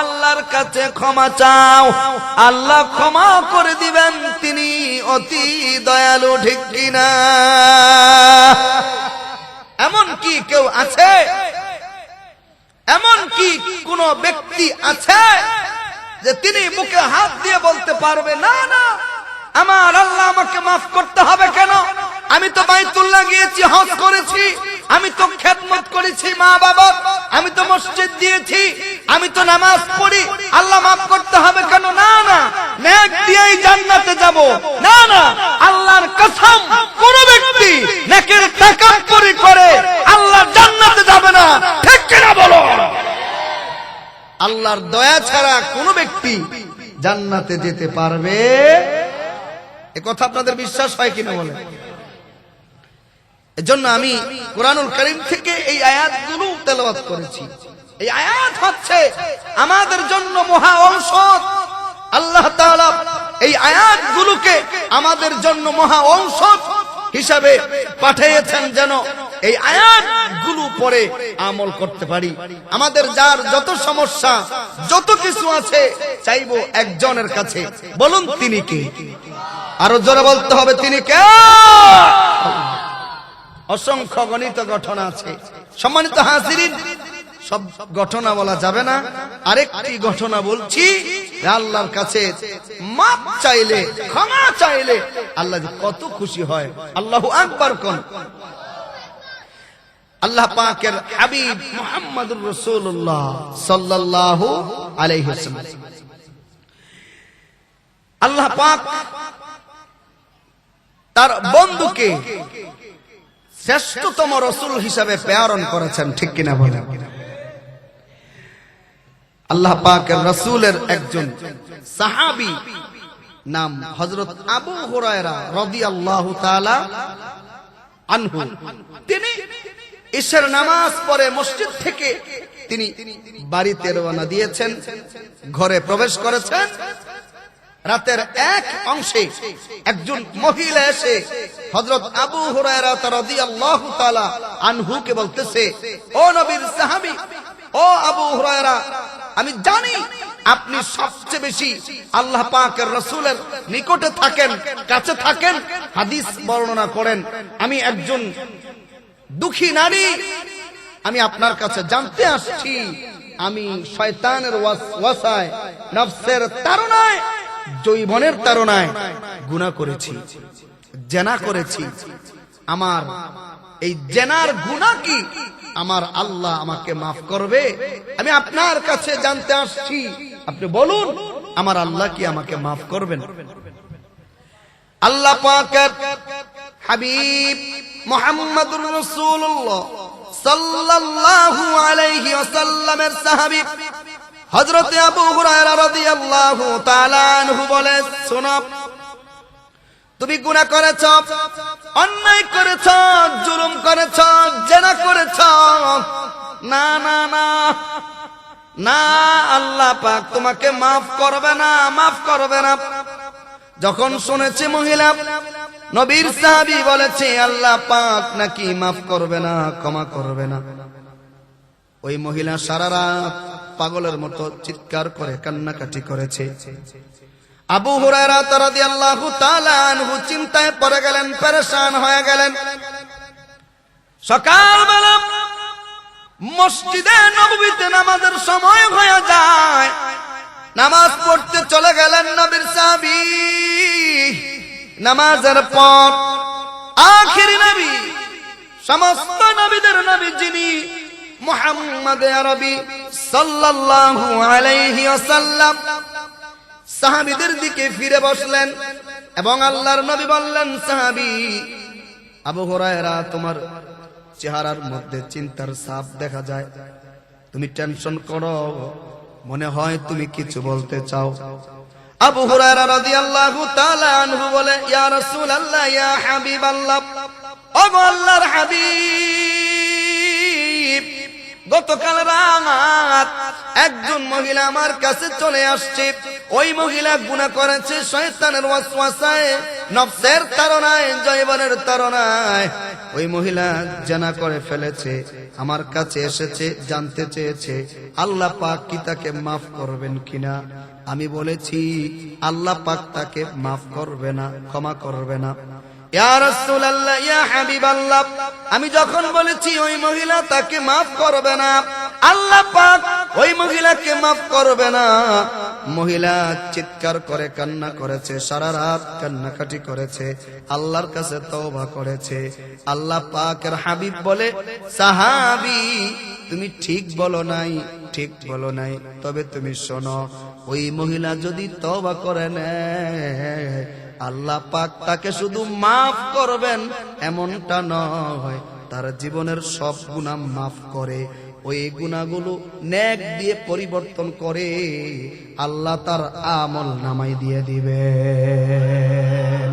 আল্লাহর কাছে ক্ষমা চাও, আল্লাহ ক্ষমা করে দিবেন, তিনি অতি দয়ালু, ঠিক কিনা? এমন কি কেউ আছে, এমন কি কোন ব্যক্তি আছে যে তিনি বুকে হাত দিয়ে বলতে পারবে না না আমার আল্লাহ আমাকে মাফ করতে হবে কেন? আমি তো বাইতুল্লাহ গিয়েছি, হজ করেছি, আমি তো খেদমত করেছি মা বাবা, আমি তো মসজিদ দিয়েছি, আমি তো নামাজ পড়ি, আল্লাহ মাফ করতে হবে কেন? না না, নেক দিয়েই জান্নাতে যাব। না না, আল্লাহর কসম, কোন ব্যক্তি নেকের তাকাব্বুরি করে আল্লাহ জান্নাতে যাবে না, ঠিক কিনা বলো? আল্লাহর দয়া ছাড়া কোন ব্যক্তি জান্নাতে যেতে পারবে? এ কথা আপনাদের বিশ্বাস হয় কিনা বলেন? এজন্য আমি কোরআনুল কারীম থেকে এই আয়াতগুলো তেলাওয়াত করেছি। এই আয়াত হচ্ছে আমাদের জন্য মহা ঔষধ। আল্লাহ তাআলা এই আয়াতগুলোকে আমাদের জন্য মহা ঔষধ হিসাবে পাঠিয়েছেন, যেন এই আয়াতগুলো পড়ে আমল করতে পারি। আমাদের যার যত সমস্যা, যত কিছু আছে, চাইবো একজনের কাছে। বলুন তিনি কে? আরো জোরে বলতে হবে, তিনি কে? অসংখ্য গণিত ঘটনা আছে। সম্মানিত হাজিরিন, সব ঘটনা বলা যাবে না, আরেকটি ঘটনা বলছি। আল্লাহর কাছে মাপ চাইলে, ক্ষমা চাইলে আল্লাহ কত খুশি হয়। আল্লাহু আকবার কোন। আল্লাহ পাকের হাবিব মুহাম্মদুর রাসূলুল্লাহ সাল্লাল্লাহু আলাইহি ওয়াসাল্লাম, আল্লাহ পাক তার বন্ধুকে শ্রেষ্ঠতম রাসূল হিসাবে প্রেরণ করেছেন, ঠিক কিনা বলেন? আল্লাহ পাকের রাসূলের একজন সাহাবী নাম হযরত আবু হুরায়রা রাদিয়াল্লাহু তাআলা আনহু। তিনি ঈশার নামাজ পড়ে মসজিদ থেকে তিনি বাড়িতে রওনা দিয়েছেন, ঘরে প্রবেশ করেছেন। রাতের এক অংশে একজন মহিলা এসে হযরত আবু হুরায়রা রাদিয়াল্লাহু তাআলা আনহুকে বলতেছে, ও নবীর সাহাবী, ও আবু হুরায়রা, আমি জানি আপনি সবচেয়ে বেশি আল্লাহ পাকের রাসূলের নিকটে থাকেন, কাছে থাকেন, হাদিস বর্ণনা করেন। আমি একজন দুঃখী নারী, আমি আপনার কাছে জানতে আসছি, আমি শয়তানের ওয়াসওয়াসায়, নফসের তাড়নায়, যৌবনের তাড়নায় গুনাহ করেছি, জেনা করেছি। আমার এই জেনার গুনাহ কি আমার আল্লাহ আমাকে মাফ করবে? আমি আপনার কাছে জানতে আসছি, আপনি বলুন আমার আল্লাহ কি আমাকে মাফ করবেন? আল্লাহ পাকের হাবিব মুহাম্মদুর রাসূলুল্লাহ সাল্লাল্লাহু আলাইহি ওয়াসাল্লামের সাহাবী হযরত আবু হুরায়রা রাদিয়াল্লাহু তাআলা আনহু বলে, শোনো, তুমি গুনাহ করেছো, অন্যায় করেছো, জুলুম করেছো, জিনা করেছো। না না না না, আল্লাহ পাক তোমাকে মাফ করবে না, মাফ করবে না। যখন শুনেছে মহিলা, নবীর সাহাবী বলেছে আল্লাহ পাক নাকি মাফ করবে না, ক্ষমা করবে না, ওই মহিলা সারা রাত পাগলের মতো চিৎকার করে কান্নাকাটি করেছে। আবু হুরায়রা রাদিয়াল্লাহু তাআলা আনহু চিন্তায় পড়ে গেলেন, পেরেশান হয়ে গেলেন। সকালবেলা মসজিদে নববীতে নামাজের সময় হয়ে যায়, নামাজ পড়তে চলে গেলেন নবীর সাহাবী। নামাজের পর আখিরি নবী, সমস্ত নবীদের নবী যিনি মুহাম্মদ আরবি সাল্লাল্লাহু আলাইহি ওয়াসাল্লাম, সাহাবীদের দিকে ফিরে বসলেন এবং আল্লাহর নবী বললেন, সাহাবী আবু হুরায়রা, তোমার চেহারার মধ্যে চিন্তার ছাপ দেখা যায়, তুমি টেনশন করো, মনে হয় তুমি কিছু বলতে চাও। আবু হুরায়রা রাদিয়াল্লাহু তাআলা আনহু বলে, ইয়া রাসূলুল্লাহ, ইয়া হাবিবাল্লাহ, ও আল্লাহর হাবিব, গতকাল রাত একজন মহিলা আমার কাছে চলে আসছে। ওই মহিলা গুনাহ করেছে, শয়তানের ওয়াসওয়াসায় নফসের তাড়নায়, জয়বনের তাড়নায় ওই মহিলা জানা করে ফেলেছে। আমার কাছে এসেছে, জানতে চেয়েছে আল্লাহ পাক কি তাকে মাফ করবেন কিনা। আমি বলেছি আল্লাহ পাক তাকে মাফ করবে না, ক্ষমা করবে না। ইয়া রাসূলুল্লাহ, ইয়া হাবিবাল্লাহ, আমি যখন বলেছি ওই মহিলা তাকে মাফ করবে না, আল্লাহ পাক ওই মহিলাকে মাফ করবে না, মহিলা চিৎকার করে কান্না করেছে, সারা রাত কান্নাকাটি করেছে, আল্লাহর কাছে তওবা করেছে। আল্লাহ পাকের হাবিব বলে, সাহাবী তুমি ঠিক বলো নাই, ঠিক বলো নাই, তবে তুমি শোনো, ওই মহিলা যদি তওবা করে নেয় আল্লাহ পাক তাকে শুধু মাফ করবেন এমনটা নয়, তার জীবনের সব গুনাহ মাফ করে ওই গুনাহগুলো নেক দিয়ে পরিবর্তন করে আল্লাহ তার আমল নামায় দিয়ে দিবেন।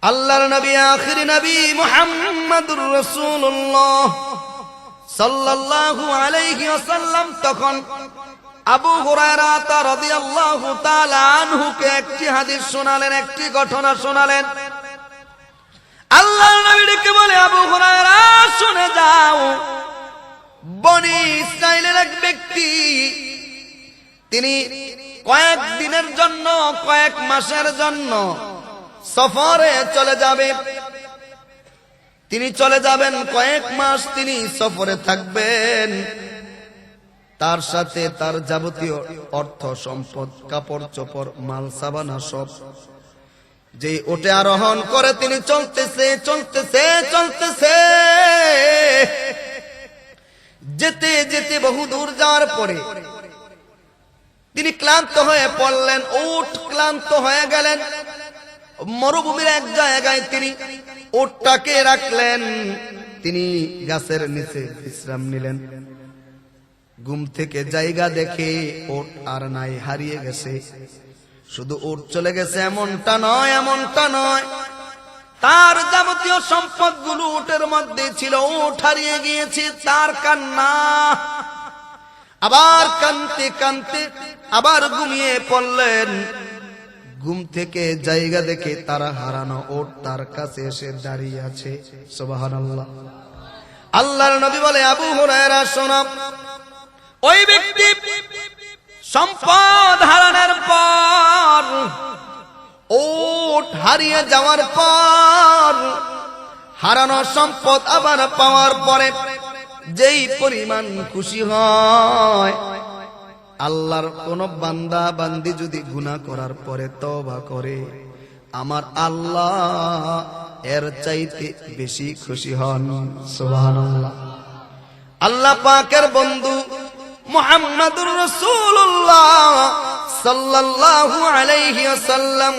আল্লাহর নবী, আখির নবী মুহাম্মদুর রাসূলুল্লাহ সাল্লাল্লাহু আলাইহি ওয়াসাল্লাম তখন আবু হুরায়রা রাদিয়াল্লাহু তাআলা আনহুকে একটি হাদিস শোনালেন, একটি ঘটনা শোনালেন। আল্লাহর নবী ডেকে বলে, আবু হুরায়রা শুনে যাও, বনি ইসরাইলের এক ব্যক্তি, তিনি কয়েক দিনের জন্য, কয়েক মাসের জন্য সফরে চলে যাবে। তিনি চলে যাবেন, কয়েক মাস তিনি সফরে থাকবেন। তার সাথে তার যাবতীয় অর্থ সম্পদ, কাপড় চোপড়, মাল সাবানা সব, যে ওটে আরোহণ করে তিনি চলতেছে চলতেছে চলতেছে, যেতে যেতে বহু দূর যাওয়ার পরে তিনি ক্লান্ত হয়ে পড়লেন, উট ক্লান্ত হয়ে গেলেন। মরুভূমির এক জায়গায় তিনি উটটাকে রাখলেন, তিনি গাছের নিচে বিশ্রাম নিলেন। ঘুম থেকে জায়গা দেখে উট আর নাই, হারিয়ে গেছে। শুধু উট চলে গেছে এমনটা নয়, এমনটা নয়, তার যাবতীয় সম্পদ গুলো উটের মধ্যে ছিল, উট হারিয়ে গিয়েছে। তার কান্না, আবার কানতে কানতে আবার ঘুমিয়ে পড়লেন। ঘুম থেকে জায়গা দেখে তারা হারানো উট তার কাছে এসে দাঁড়িয়ে আছে। সুবহানাল্লাহ। আল্লাহর নবী বলে, আবু হুরায়রা শোনো, ওই ব্যক্তি সম্পদ হারানোর পর, উট হারিয়ে যাওয়ার পর, হারানো সম্পদ আবার পাওয়ার পরে যেই পরিমাণ খুশি হয়, আল্লাহর কোন বান্দা বান্দি যদি গুনাহ করার পরে তওবা করে, আমার আল্লাহ এর চাইতে বেশি খুশি হন। সুবহানাল্লাহ। আল্লাহ পাকের বন্ধু মুহাম্মদুর রাসূলুল্লাহ সাল্লাল্লাহু আলাইহি ওয়াসাল্লাম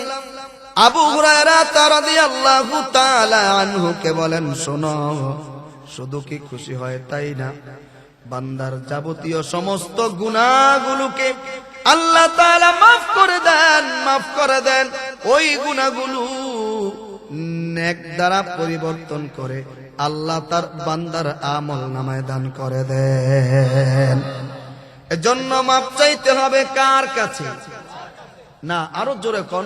আবু হুরায়রা রাদিয়াল্লাহু তাআলা আনহুকে বলেন, শোনো, শুধু কি খুশি হয় তাই না, বান্দার যাবতীয় সমস্ত গুনাহগুলোকে আল্লাহ তাআলা মাফ করে দেন, মাফ করে দেন। ওই গুনাহগুলো নেক দ্বারা পরিবর্তন করে আল্লাহ তার বান্দার আমল নামায় দান করে দেন। এজন্য মাপ চাইতে হবে কার কাছে? না, আরো জোরে কোন,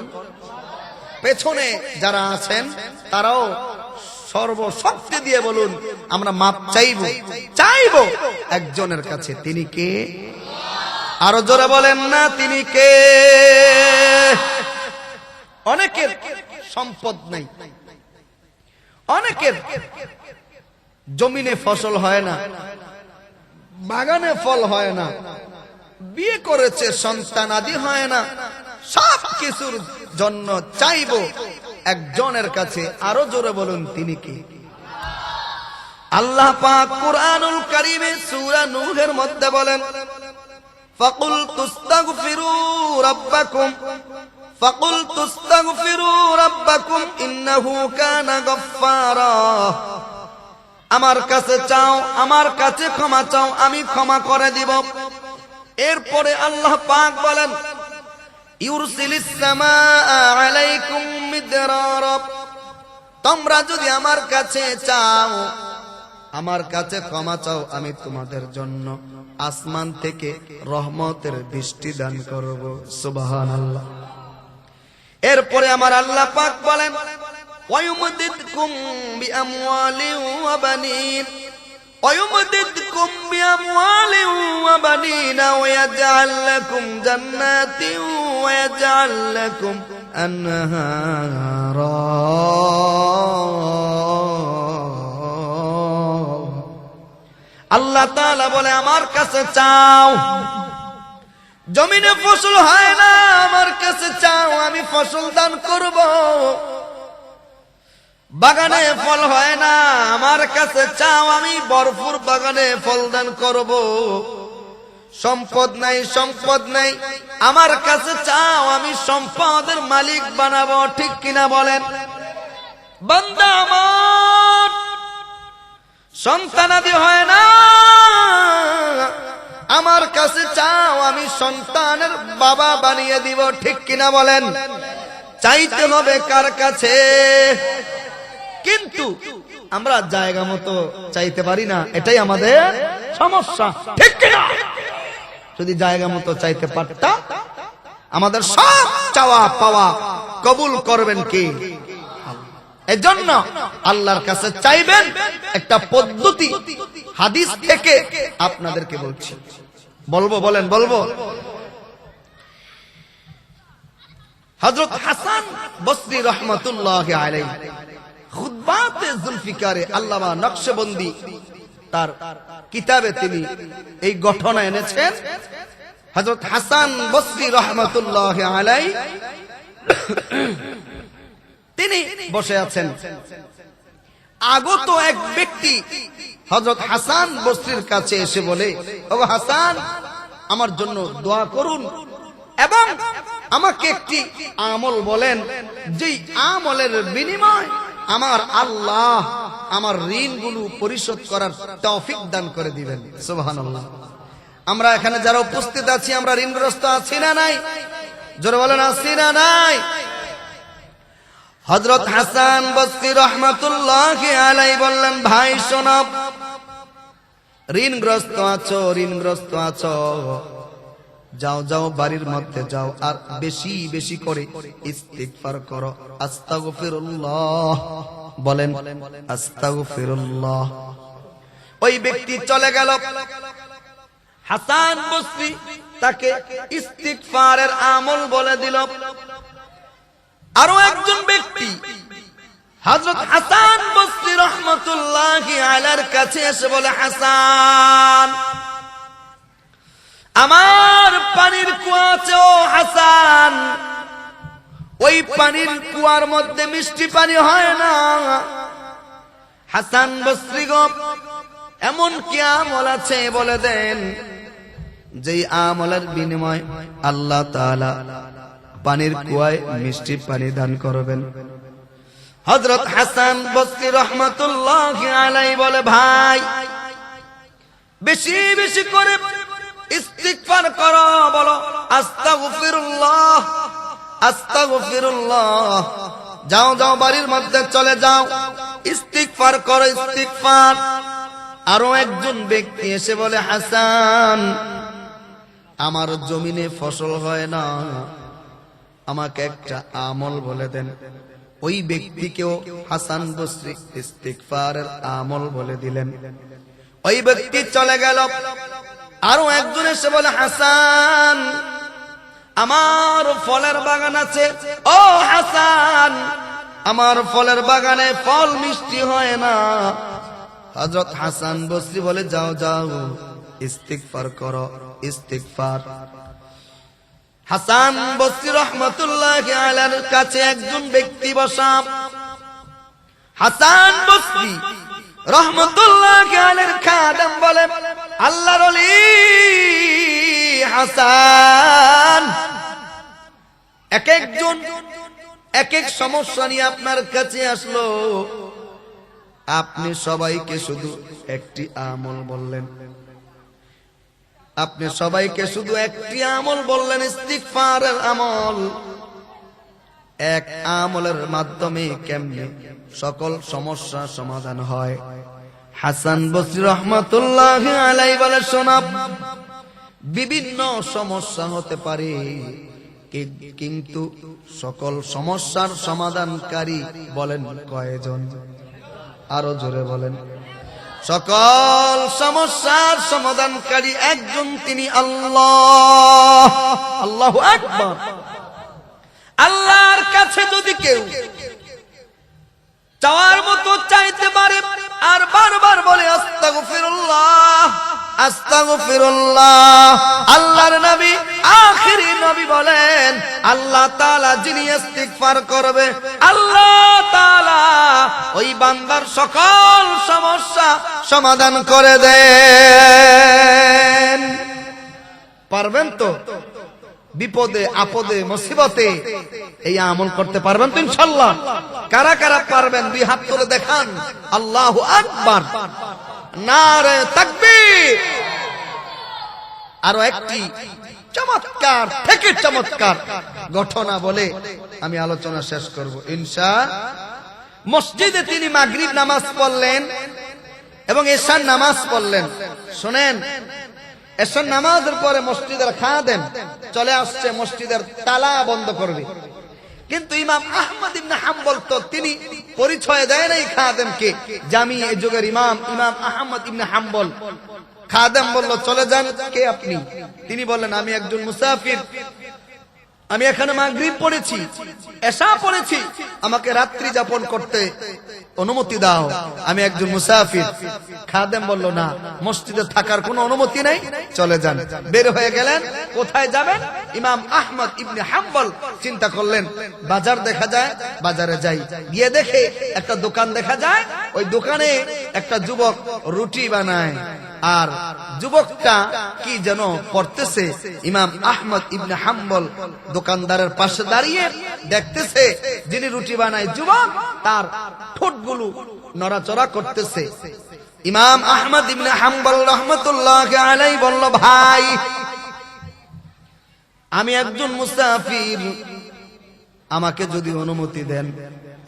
পেছনে যারা আছেন তারাও সর্বশক্তি দিয়ে বলুন, আমরা মাপ চাইবো, চাইবো একজনের কাছে। তিনি কে? আরো জোরে বলেন না, তিনি কে? অনেকের সম্পদ নাই, অনেকের জমিনে ফসল হয় না, বাগানে ফল হয় না, বিয়ে করেছে সন্তান আদি হয় না, সব কিছুর জন্য চাইবো একজনের কাছে। আরো জোরে বলুন, তিনি কি? আল্লাহ পাক কুরআনুল কারীমে সূরা নূহের মধ্যে বলেন, ফাকুল তুস্তাগফিরু রাব্বাকুম, ফাকুল তুস্তাগফিরু রাব্বাকুম ইন্নাহু কানা গফফারা। আমার কাছে চাও, আমার কাছে ক্ষমা চাও, আমি ক্ষমা করে দিব। এরপরে আল্লাহ পাক বলেন, ইউরসিলিস সামাআ আলাইকুম মিদরারা। তোমরা যদি আমার কাছে চাও, আমার কাছে ক্ষমা চাও, আমি তোমাদের জন্য আসমান থেকে রহমতের বৃষ্টি দান করব। সুবহানাল্লাহ। এরপরে আমার আল্লাহ পাক বলেন ওয়ায়ুমদিদকুম বিআমওয়ালিন ওয়া বানিন ويمددكم بأموال وبنين ويجعل لكم جنات ويجعل لكم أنهارا আল্লাহ তাআলা বলে আমার কাছে চাও, জমিনে ফসল হয় না, আমার কাছে চাও, আমি ফসল দান করব। বাগানে ফল হয় না, আমার কাছে চাও, আমি ভরপুর বাগানে ফল দান করব। সম্পদ নাই, আমার কাছে চাও, আমি সম্পদের মালিক বানাবো। ঠিক কিনা বলেন? বান্দা আমার সন্তানাদি হয় না, আমার কাছে চাও, আমি সন্তানের বাবা বানিয়ে দিব। ঠিক কিনা বলেন? চাইতে হবে কার কাছে? কিন্তু আমরা জায়গা মতো চাইতে পারি না, এটাই আমাদের সমস্যা। ঠিক কিনা? যদি জায়গা মতো চাইতে পারতাম, আমাদের সব চাওয়া পাওয়া কবুল করবেন কে? এজন্য আল্লাহর কাছে চাইবেন একটা পদ্ধতি হাদিস থেকে আপনাদেরকে বলছি। বলবো। হযরত হাসান বসরি রাহমাতুল্লাহি আলাইহি খুতবাতে জুলফিকারে আল্লামা নকশবন্দি তার কিতাবে তিনি এই ঘটনা এনেছেন। হযরত হাসান বসরি রাহমাতুল্লাহি আলাইহি তিনি বসে আছেন। আগত এক ব্যক্তি হযরত হাসান বসরির কাছে এসে বলে, ওগো হাসান, আমার জন্য দোয়া করুন এবং আমাকে একটি আমল বলেন, যেই আমলের বিনিময় আমার আল্লাহ আমার ঋণগুলো পরিশোধ করার তৌফিক দান করে দিবেন। সুবহানাল্লাহ। আমরা এখানে যারা উপস্থিত আছি, আমরা ঋণগ্রস্ত আছি না নাই? জোরে বলেন, আছি না নাই? হযরত হাসান বসরি রাহমাতুল্লাহি আলাইহি বললেন, ভাই শোনো, ঋণগ্রস্ত আছো, যাও বাড়ির মধ্যে যাও, আর বেশি বেশি করে ইস্তিগফার করো। আস্তাগফিরুল্লাহ বলেন, আস্তাগফিরুল্লাহ। ওই ব্যক্তি চলে গেল। হাসান বসরি তাকে ইস্তিগফারের আমল বলে দিল। আরো একজন ব্যক্তি হযরত হাসান বসরি রাহমাতুল্লাহি আলাইহির কাছে এসে বলে, হাসান, আমার পানির কুয়া আছে। ও হাসান, ওই পানির কুয়ার মধ্যে মিষ্টি পানি হয় না। হাসান বসরি গো, এমন কি আমল আছে বলে দেন, যেই আমলের বিনিময় আল্লাহ তাআলা পানির কুয়ায় মিষ্টি পানি দান করবেন। হযরত হাসান বসরি রাহমাতুল্লাহি আলাইহি বলে, ভাই, বেশি বেশি করে ইস্তিগফার করো, বলো আস্তাগফিরুল্লাহ, আস্তাগফিরুল্লাহ। যাও বাড়ির মধ্যে চলে যাও, ইস্তিগফার করো, ইস্তিগফার। আরো একজন ব্যক্তি এসে বলে, হাসান, আমার জমিনে ফসল হয় না, আমাকে একটা আমল বলে দেন। ওই ব্যক্তিকেও হাসান বসরি ইস্তিগফারের আমল বলে দিলেন। ওই ব্যক্তি চলে গেল। আরো একজন এসে বলে, হাসান, আমার ফলের বাগান আছে। ও হাসান, আমার ফলের বাগানে ফল মিষ্টি হয় না। হযরত হাসান বসরি বলে, যাও ইস্তিগফার করো, ইস্তিগফার। হাসান বসরি রাহমাতুল্লাহি আলাইহির কাছে একজন ব্যক্তি বসা। হাসান বসরি রাহমাতুল্লাহি আলাইহির খাদেম বলে, আল্লাহর ওলি হাসান, এক একজন এক এক সমস্যা নিয়ে আপনার কাছে আসলো, আপনি সবাইকে শুধু একটি আমল বললেন, আপনি সবাইকে শুধু একটি আমল বললেন, ইস্তিগফারের আমল। এক আমলের মাধ্যমে কেমনে সকল সমস্যা সমাধান হয়? হাসান বসরি রাহমাতুল্লাহি আলাইহি বলে, শোনো, বিভিন্ন সমস্যা হতে পারে, কিন্তু সকল সমস্যার সমাধানকারী বলেন কয়জন? আরো জোরে বলেন। সকল সমস্যার সমাধানকারী একজন, তিনি আল্লাহ। আল্লাহু আকবার। আল্লাহর কাছে যদি কেউ চাওয়ার মতো চাইতে পারে আর বারবার বলে আস্তাগফিরুল্লাহ আস্তাগফিরুল্লাহ, আল্লাহর নবী আখেরি নবী বলেন, আল্লাহ তাআলা যিনি ইস্তিগফার করবে, আল্লাহ তাআলা ওই বান্দার সকল সমস্যা সমাধান করে দেন। পারবেন তো? বিপদে আপদে মুসিবতে এই আমল করতে পারবেন তো ইনশাআল্লাহ? কারা কারা পারবেন দুই হাত তুলে দেখান। আল্লাহু আকবার, নারে তাকবীর। আরো একটি চমৎকার থেকে চমৎকার ঘটনা বলে আমি আলোচনা শেষ করব ইনশাআল্লাহ। মসজিদে তিনি মাগরিব নামাজ পড়লেন এবং এশার নামাজ পড়লেন। শুনেন, এশার নামাজের পরে মসজিদের খাদেম চলে আসছে, মসজিদের তালা বন্ধ করবে। কিন্তু ইমাম আহমদ ইবনে হাম্বল তো তিনি পরিচয় দেয় নাই খাদেমকে, জামি এই যুগের ইমাম ইমাম আহমদ ইবনে হাম্বল। খাদেম বলল, চলে যান। কে আপনি? তিনি বললেন, আমি একজন মুসাফির, আমি এখানে মাগরিব পড়েছি, এশা পড়েছি, আমাকে রাত্রি যাপন করতে অনুমতি দাও, আমি একজন মুসাফির। খাদেম বলল, না, মসজিদে থাকার কোনো অনুমতি নেই, চলে যান। বের হয়ে গেলেন। কোথায় যাবেন? ইমাম আহমদ ইবনে হাম্বল চিন্তা করলেন, বাজার দেখা যায়, বাজারে যাই। গিয়ে দেখে একটা দোকান দেখা যায়, ওই দোকানে একটা যুবক রুটি বানায়, আর যুবকটা কি যেন করতেছে। ইমাম আহমদ ইবনে হাম্বল দোকানদারের পাশে দাঁড়িয়ে দেখতেছে, যিনি রুটি বানায় যুবক, তার ঠোঁটগুলো নড়াচড়া করতেছে। ইমাম আহমদ ইবনে হাম্বল রাহমাতুল্লাহি আলাইহি বলল, ভাই, আমি একজন মুসাফির, আমাকে যদি অনুমতি দেন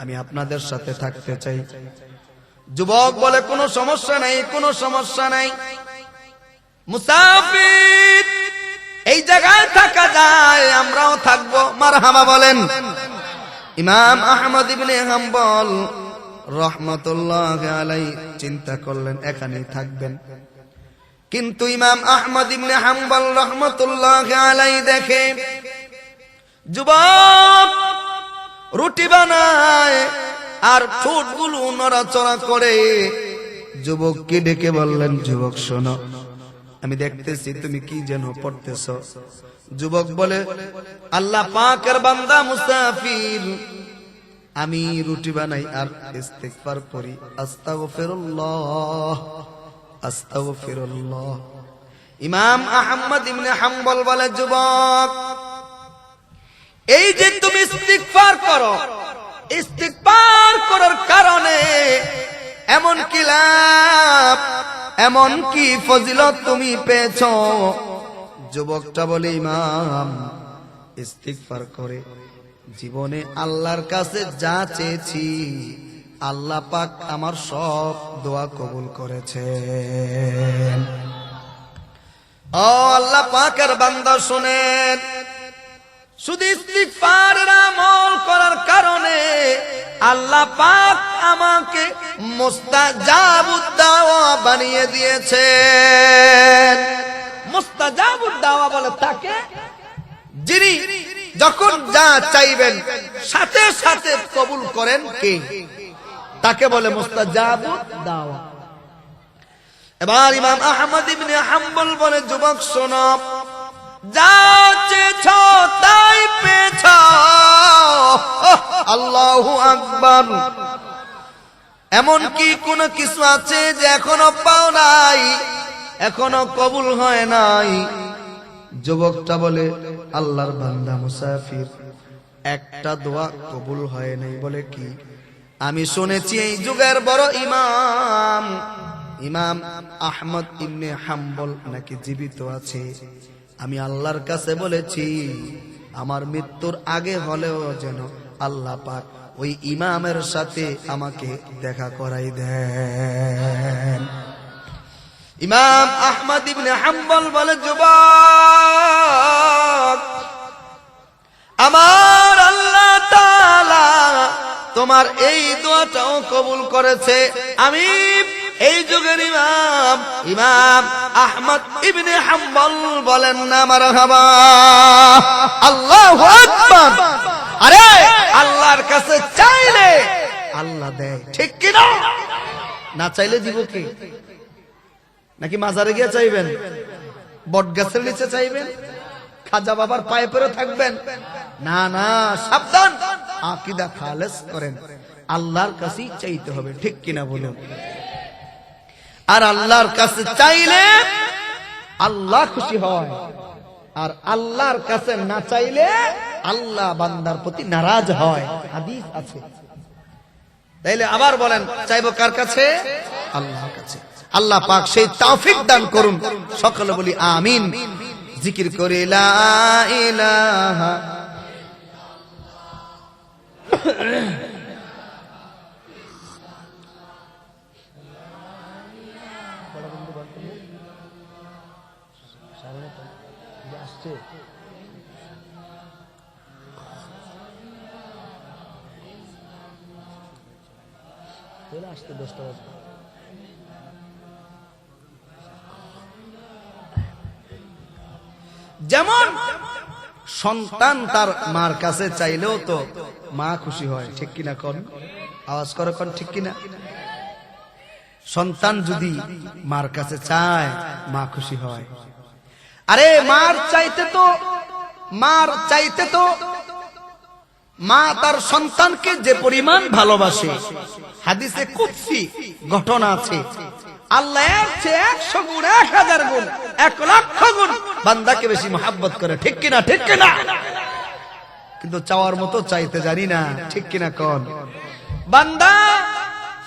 আমি আপনাদের সাথে থাকতে চাই। যুবক বলে, কোনো সমস্যা নাই, কোনো সমস্যা নাই, মুসাফির এই জায়গায় থাকা যায়, আমরাও থাকবো, মারহাবা বলেন। ইমাম আহমদ ইবনে হাম্বল রাহমাতুল্লাহি আলাইহি চিন্তা করলেন, এখানেই থাকবেন। কিন্তু ইমাম আহমদ ইবনে হাম্বল রাহমাতুল্লাহি আলাইহি দেখে যুবক রুটি বানায় আর ঠোঁটগুলো নড়াচড়া করে। যুবককে ডেকে বললেন, যুবক শোনো, আমি দেখতেছি তুমি কি যেন পড়তেছ। যুবক বলে, আল্লাহ পাকের বান্দা মুসাফির, আমি রুটি বানাই আর ইস্তিগফার করি, আস্তাগফিরুল্লাহ আস্তাগফিরুল্লাহ। ইমাম আহমদ ইবনে হাম্বল বলে, যুবক, এই যে তুমি ইস্তিগফার করো, ইস্তিগফার করার কারণে এমন কি লাভ, এমন কি ফজিলত তুমি পেয়েছো? যুবকটা বলে, ইমাম, ইস্তিগফার করে জীবনে আল্লাহর কাছে যা চেয়েছি আল্লাহ পাক আমার সব দোয়া কবুল করেছেন। ও আল্লাহ পাকের বান্দা শুনেন, শুধু ইস্তিগফারের আমল করার কারণে আল্লাহ পাক আমাকে মুস্তাজাবুদ দাওয়া বানিয়ে দিয়েছেন। মুস্তাজাবুদ দাওয়া বলে তাকে, যিনি যখন যা চাইবেন সাথে সাথে কবুল করেন, কে? তাকে বলে মুস্তাজাবুদ দাওয়া। এবার ইমাম আহমদ ইবনে হাম্বল বলে, যুবক শোনো, যা চেয়েছ তাই পেয়েছ। আল্লাহু আকবার। এমন কি কোন কিছু আছে যে এখনো পাও নাই, এখনো কবুল হয় নাই? যুবকটা বলে, আল্লাহর বান্দা মুসাফির, একটা দোয়া কবুল হয় নাই। বলে কি? আমি শুনেছি এই যুগের বড় ইমাম ইমাম আহমদ ইবনে হাম্বল নাকি জীবিত আছে। আমি আল্লাহর কাছে বলেছি আমার মৃত্যুর আগে হলেও যেন আল্লাহ পাক ওই ইমামের সাথে আমাকে দেখা করাই দেন। ইমাম আহমদ ইবনে হাম্বল বলে, যুবক, আমার আল্লাহ তাআলা তোমার এই দোয়াটাও কবুল করেছে। আমি এই যুগের ইমাম আহমদ ইবনে হাম্বল বলেন না মারহাবা, আল্লাহু আকবার। আরে আল্লাহর কাছে চাইলে আল্লাহ দেয়, ঠিক কি না? না চাইলে দিব কে? নাকি মাজারে গিয়ে চাইবেন, বট গাছের নিচে চাইবেন, খাজা বাবার পায়ে পড়ে থাকবেন? না না, সাবধান, আকীদা খালেস করেন, আল্লাহর কাছেই চাইতে হবে, ঠিক কিনা বলুন? আর আল্লাহর কাছে চাইলে আল্লাহ খুশি হয়, আর আল্লাহর কাছে না চাইলে আল্লাহ বান্দার প্রতি নারাজ হয়, হাদিস আছে। তাইলে আবার বলেন, চাইবো কার কাছে? আল্লাহর কাছে। আল্লাহ পাক সেই তৌফিক দান করুন। সকলে বলি আমিন। জিকির করে লা ইলাহা আসতে 10টা বাজে। যেমন সন্তান তার মার কাছে চাইলেও তো মা খুশি হয়, ঠিক কিনা? কোন আওয়াজ করে কোন, ঠিক কিনা? সন্তান যদি মার কাছে চায় মা খুশি হয়। আরে মার চাইতে তো মা তার সন্তানকে যে পরিমাণ ভালোবাসে, হাদিসে কুদসি ঘটনা আছে, আল্লাহ এর চেয়ে 100 গুণ, 1000 গুণ, 1 লক্ষ গুণ বান্দাকে বেশি মহব্বত করে, ঠিক কিনা? ঠিক কিনা? কিন্তু চাওয়ার মতো চাইতে জানি না, ঠিক কিনা? কোন বান্দা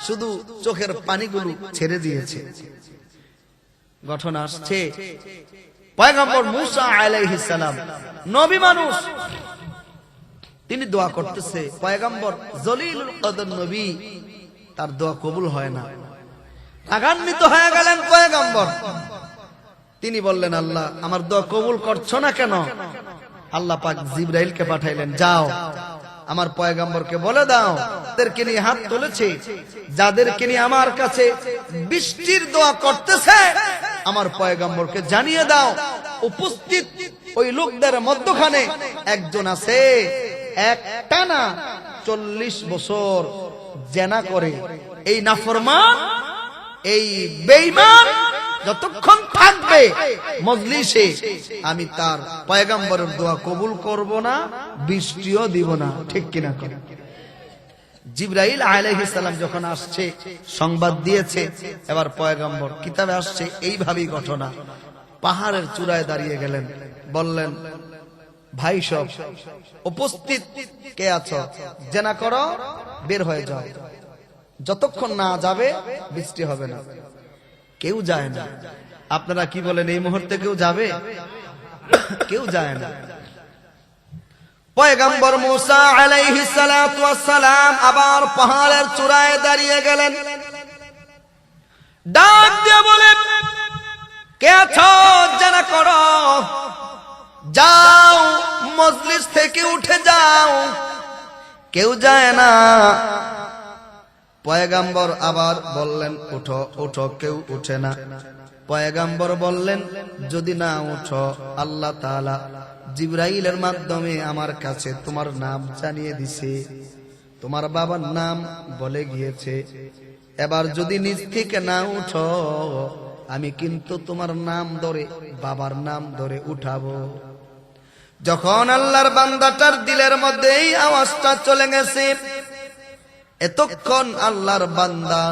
শুধু চোখের পানিগুলো ছেড়ে দিয়েছে। ঘটনা আসছে, পয়গম্বর মূসা আলাইহিস সালাম, নবী মানুষ, তিনি দোয়া করতেছে। পয়গম্বর জলিলুল কদর নবী, তার দোয়া কবুল হয় না। রাগান্বিত হয়ে গেলেন পয়গম্বর। তিনি বললেন, আল্লাহ আমার দোয়া কবুল করছো না কেন? আল্লাহ পাক জিবরাইলকে পাঠাইলেন, যাও আমার পয়গম্বরকে বলে দাও, তাদেরকে নিয়ে হাত তুলেছে, যাদেরকে নিয়ে আমার কাছে বৃষ্টির দোয়া করতেছে, আমার পয়গম্বরকে জানিয়ে দাও, উপস্থিত ওই লোকদের মধ্যখানে একজন আছে, একটানা 40 বছর জেনা করে। এই নাফরমান, এই বেঈমান যতক্ষণ থাকবে মজলিসে, আমি তার পয়গম্বরের দোয়া কবুল করব না, বৃষ্টিও দিব না, ঠিক কিনা? জিবরাইল আলাইহিস সালাম যখন আসছে, সংবাদ দিয়েছে, এবার পয়গম্বর কিতাবে আসছে এইভাবেই ঘটনা। পাহাড়ের চূড়ায় দাঁড়িয়ে গেলেন, বললেন, ভাই সব উপস্থিত কে আছো, জেনা করো, বের হয়ে যাও, যতক্ষণ না যাবে বৃষ্টি হবে না। কেউ যায় না। আপনারা কি বলেন, এই মুহূর্তে কেউ যাবে? কেউ যায় না। পয়গম্বর মূসা আলাইহিস সালাতু ওয়াস সালাম আবার পাহাড়ের চূড়ায় দাঁড়িয়ে গেলেন, ডাক দিয়ে বলেন, কে আছো, জেনা করো, যাও, মজলিস থেকে উঠে যাও। কেউ যায় না। পয়গম্বর আবার বললেন, উঠো উঠো, কেউ উঠে না। পয়গম্বর বললেন, যদি না উঠো, আল্লাহ তাআলা জিবরাইলের মাধ্যমে আমার কাছে তোমার নাম জানিয়ে দিছে, তোমার বাবার নাম বলে গিয়েছে, এবার যদি নিজ থেকে না উঠো, আমি কিন্তু তোমার নাম ধরে, বাবার নাম ধরে উঠাবো। যখন আল্লাহর বান্দাটার দিলের মধ্যে এই আওয়াজটা চলে গেছে, এতক্ষণ আল্লাহর বান্দা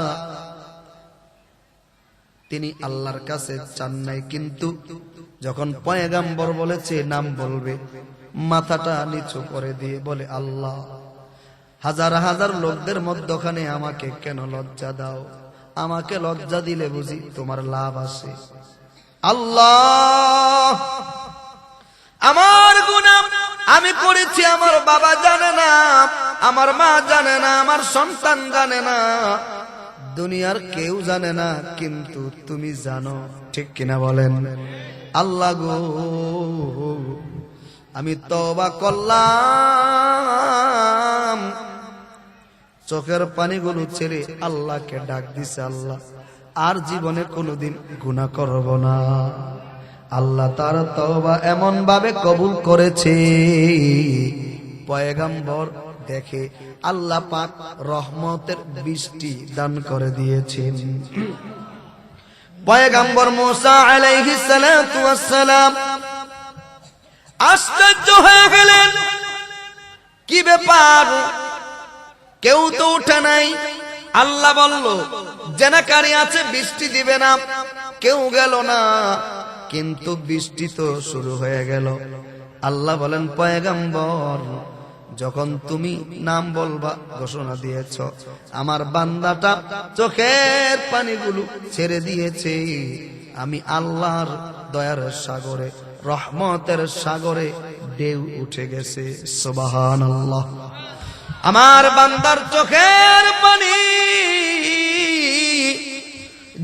তিনি আল্লাহর কাছে চান নাই, কিন্তু যখন পয়গম্বর বলেছে নাম বলবে, মাথাটা নিচু করে দিয়ে বলে, আল্লাহ হাজার হাজার লোকদের মধ্যখানে আমাকে কেন লজ্জা দাও? আমাকে লজ্জা দিলে বুঝি তোমার লাভ আছে? আল্লাহ, আমার গুনাহ আমি করেছি, আমার বাবা জানে না, আমার মা জানে না, আমার সন্তান জানে না, দুনিয়ার কেউ জানে না, কিন্তু তুমি জানো, ঠিক কিনা বলেন? আল্লাহ গো, আমি তওবা করলাম। চোখের পানিগুলো ছেড়ে আল্লাহকে ডাক দিছে, আল্লাহ আর জীবনে কোনোদিন গুনাহ করব না। আল্লাহ তার তওবা এমন ভাবে কবুল করেছে, পয়গম্বর দেখে আল্লাহ পাক রহমতের বৃষ্টি দান করে দিয়েছেন। পয়গম্বর মুসা আলাইহিস সালাতু ওয়াস সালাম আশ্চর্য হয়ে গেলেন, কি ব্যাপার, কেউ তো উঠে নাই। আল্লাহ বলল জেনাকারী আছে, বৃষ্টি দিবে না, কেউ গেল না, কিন্তু বৃষ্টি তো শুরু হয়ে গেল। আল্লাহ বলেন পয়গম্বর, যখন তুমি নাম বলবা, ঘোষণা দিয়েছ, আমার বান্দাটা চোখের পানিগুলো ছেড়ে দিয়েছে, আমি আল্লাহর দয়ার সাগরে, রহমতের সাগরে ঢেউ উঠে গেছে। সুবহানাল্লাহ। আমার বান্দার চোখের পানি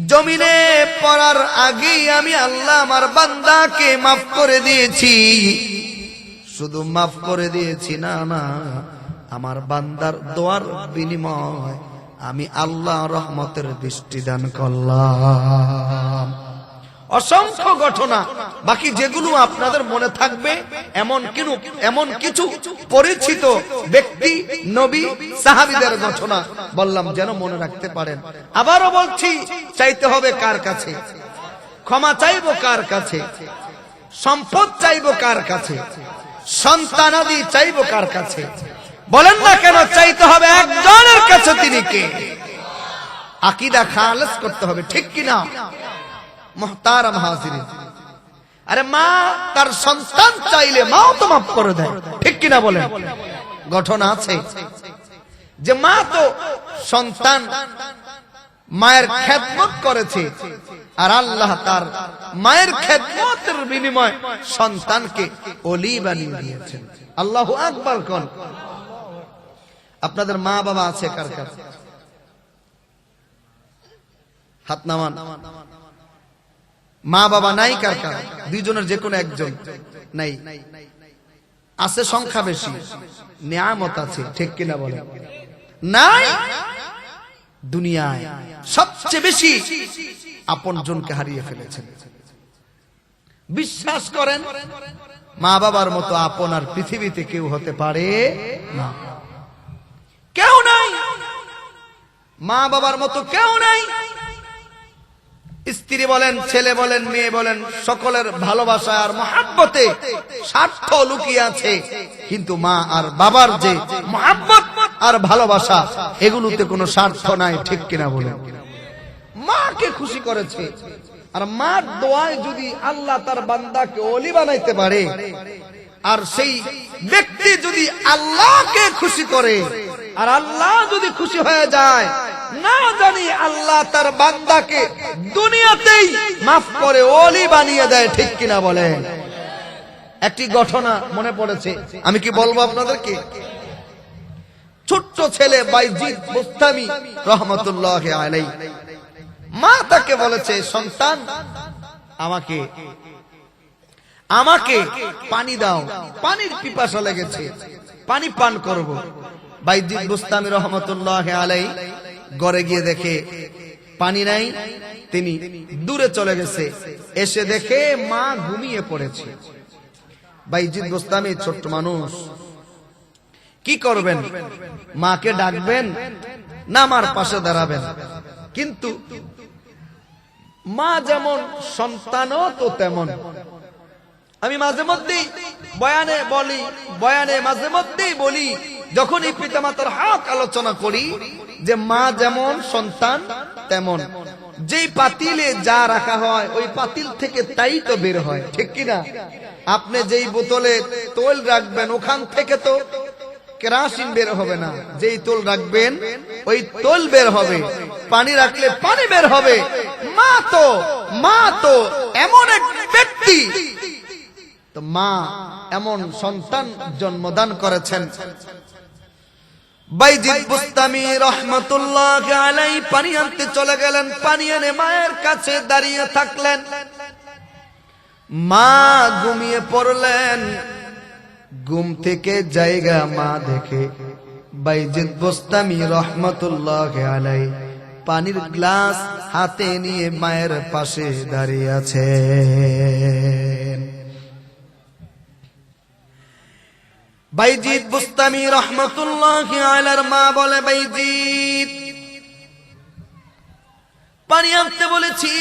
জমিনে পড়ার আগেই আমি আল্লাহ আমার বান্দাকে মাফ করে দিয়েছি। শুধু মাফ করে দিয়েছি না, না, আমার বান্দার দোয়ার বিনিময় আমি আল্লাহ রহমতের বৃষ্টি দান করলাম। অসংখ্য ঘটনা, বাকি যেগুলো আপনাদের মনে থাকবে এমন কিছু পরিচিত ব্যক্তি, নবী, সাহাবীদের ঘটনা বললাম যেন মনে রাখতে পারেন। আবারও বলছি, চাইতে হবে কার কাছে? ক্ষমা চাইবো কার কাছে? সম্পদ চাইবো কার কাছে? সন্তানাদি চাইবো কার কাছে? বলেন না কেন? চাইতে হবে একজনের কাছে, তিনি কে? আকীদা খালেস করতে হবে, ঠিক কিনা? মুহতারাম হাজিরিন, আরে মা তার সন্তান চাইলে মাও তো মাফ করে দেয়, ঠিক কিনা বলেন? ঘটনা আছে যে মা তো সন্তান মায়ের খেদমত করেছে, আর আল্লাহ তার মায়ের খেদমতের বিনিময়ে সন্তানকে ওলি বানিয়ে দিয়েছেন। আল্লাহু আকবার কোন? আপনাদের মা বাবা আছে কার কার? হাত নামান। মা বাবা নাই কার কার? দুইজনের যে কোনো একজন নাই? আছে সংখ্যা বেশি, নিয়ামত আছে, ঠিক কিনা বলে? নাই। দুনিয়ায় সবচেয়ে বেশি আপন জনকে হারিয়ে ফেলেছেন। বিশ্বাস করেন, মা বাবার মতো আপন আর পৃথিবীতে কেউ হতে পারে না। কেউ নাই, মা বাবার মতো কেউ নাই। স্ত্রী বলেন, ছেলে বলেন, মেয়ে বলেন, সকলের ভালোবাসা আর মহাব্বতে স্বার্থ লুকিয়ে আছে, কিন্তু মা আর বাবার যে মহাব্বত আর ভালোবাসা, এগুলোতে কোনো স্বার্থ নাই, ঠিক কিনা বলেন? মাকে খুশি করেছে, আর মার দোয়ায় যদি আল্লাহ তার বান্দাকে ওলি বানাইতে পারে, আর সেই ব্যক্তি যদি আল্লাহকে খুশি করে, আর আল্লাহ যদি খুশি হয়ে যায়, না জানি আল্লাহ তার বান্দাকে দুনিয়াতেই মাফ করে ওলি বানিয়ে দেয়, ঠিক কিনা বলেন? একটি ঘটনা মনে পড়েছে, আমি কি বলবো আপনাদেরকে? ছোট্ট ছেলে বাইজিদ বুস্তামি রহমতুল্লাহ আলাইহি, মা তাকে বলেছে, সন্তান আমাকে পানি দাও, পানির পিপাসা লেগেছে, পানি পান করব। বাইজিদ বুস্তামি রহমতুল্লাহ আলাইহি ঘরে গিয়ে দেখে পানি নাই, তিনি দূরে চলে গেছে, এসে দেখে মা ঘুমিয়ে পড়েছে। বাইজিদ বুস্তামি ছোট্ট মানুষ, কি করবেন? মাকে ডাকবেন না মার পাশে দাঁড়াবেন? কিন্তু মা যেমন, সন্তানও তো তেমন। আমি মাঝে মধ্যেই বয়ানে মাঝে মধ্যেই বলি, যখনই পিতামাতার হক আলোচনা করি, যে মা যেমন সন্তান তেমন। যেই পাতিলে যা রাখা হয়, ওই পাতিল থেকে তাই তো বের হয়, ঠিক কিনা? আপনি যেই বোতলে তৈল রাখবেন, ওখান থেকে তো কেরাসিন বের হবে না, যেই তৈল রাখবেন ওই তৈল বের হবে। পানি রাখলে পানি বের হবে। মা তো এমন এক ব্যক্তি, তো মা এমন সন্তান জন্মদান করেছেন। বাইজিদ বুস্তামি রহমতুল্লাহ আলাইহি পানি আনতে চলে গেলেন, পানি এনে মায়ের কাছে দাঁড়িয়ে থাকলেন। মা ঘুমিয়ে পড়লেন, ঘুম থেকে জায়গা মা দেখে বাইজিদ বোস্তামি রহমতুল্লাহ আলাই পানির গ্লাস হাতে নিয়ে মায়ের পাশে দাঁড়িয়ে আছে। বাইজিদ বোস্তামি রহমতুল্লাহ আলাইর মা বলে, বাইজিদ পানি আনতে বলেছি।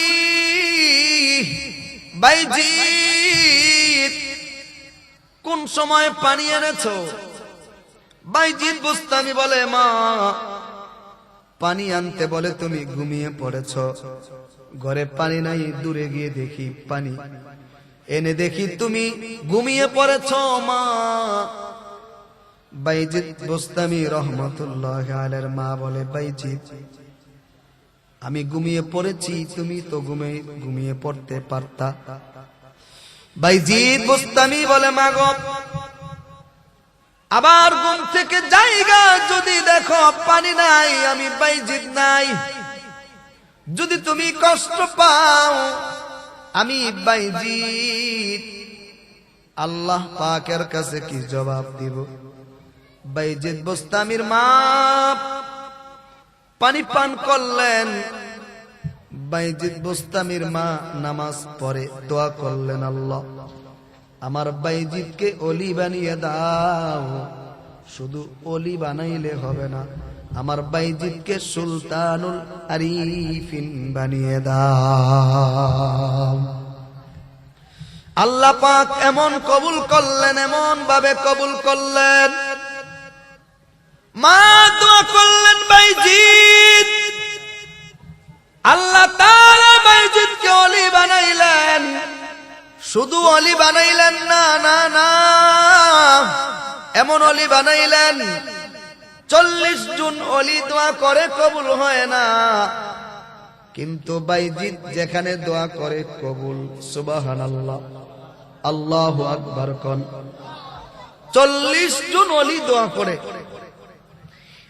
বাইজিদ কোন সময় পানি এনেছো? বাইজিদ বোস্তামি বলে, মা পানি আনতে বলে তুমি ঘুমিয়ে পড়েছ। ঘরে পানি নাই, দূরে গিয়ে দেখি পানি এনে দেখি তুমি ঘুমিয়ে পড়েছ মা। বাইজিদ বোস্তামি রহমতুল্লাহ আলাইহির মা বলে, বাইজিদ আমি ঘুমিয়ে পড়েছি, তুমি তো ঘুমিয়ে পড়তে পারতা। বাইজিদ বোস্তামি বলে, মা গো আবার ঘুম থেকে জায়গা যদি দেখো পানি নাই, আমি বাইজিদ নাই, যদি তুমি কষ্ট পাও আমি বাইজিদ আল্লাহ পাকের কাছে কি জবাব দিব? বাইজিদ বোস্তামির মা পানি পান করলেন। বাইজিদ বোস্তামির মা নামাজ পড়ে দোয়া করলেন, আল্লাহ আমার বাইজিদকে ওলি বানিয়ে দাও। শুধু ওলি বানাইলে হবে না, আমার বাইজিদকে সুলতানুল আরিফিন বানিয়ে দাও। আল্লাহ পাক এমন কবুল করলেন, এমন ভাবে কবুল করলেন। মা দোয়া করলেন বাইজিদ, আল্লাহ তাআলা বাইজিদকে ওলি বানাইলেন। শুধু ওলি বানাইলেন না, না না, এমন ওলি বানাইলেন 40 জন ওলি দোয়া করে কবুল হয় না, কিন্তু বাইজিদ যেখানে দোয়া করে কবুল। সুবহানাল্লাহ, আল্লাহু আকবার কোন। 40 জন ওলি দোয়া করে।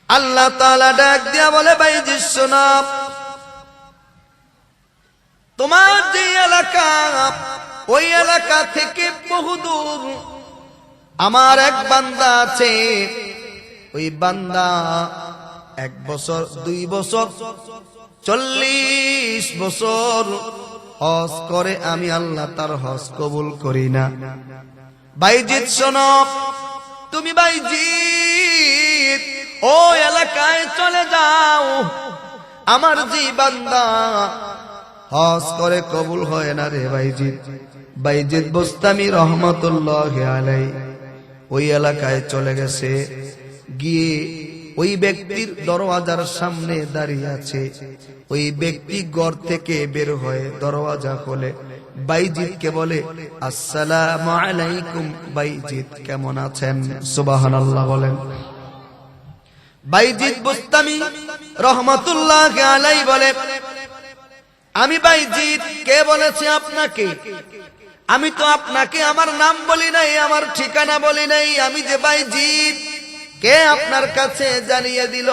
আল্লাহ তাআলা ডাক দিয়া বলে, বাইজিদ শোনো, তোমার যে এলাকা, ওই এলাকা থেকে বহুদূর আমার এক বান্দা আছে। ওই বান্দা 1 বছর 2 বছর 40 বছর হজ করে, আমি আল্লাহ তার হজ কবুল করি না। বাইজিদ শোনো, তুমি বাইজিদ ওই এলাকায় চলে যাও। আমার যে বান্দা হজ করে কবুল হয় না রে বাইজিদ। বাইজিদ বোস্তামি রহমতুল্লাহ আলাইহি ওই এলাকায় চলে গেছে, গিয়ে ওই ব্যক্তির দরওয়াজার সামনে দাঁড়িয়ে আছে। ওই ব্যক্তি ঘর থেকে বের হয়ে দরওয়াজা খোলে, বাইজিদকে বলে, আসসালামু আলাইকুম বাইজিদ, কেমন আছেন? সুবহানাল্লাহ বলেন। বাইজিদ বোস্তামি রহমতুল্লাহ আলাইহি বলে, আমি বাইজিদ। কে বলেছে আপনাকে? আমি তো আপনাকে আমার নাম বলি নাই, আমার ঠিকানা বলি নাই, আমি যে বাইজিদ। কে আপনার কাছে জানিয়ে দিল?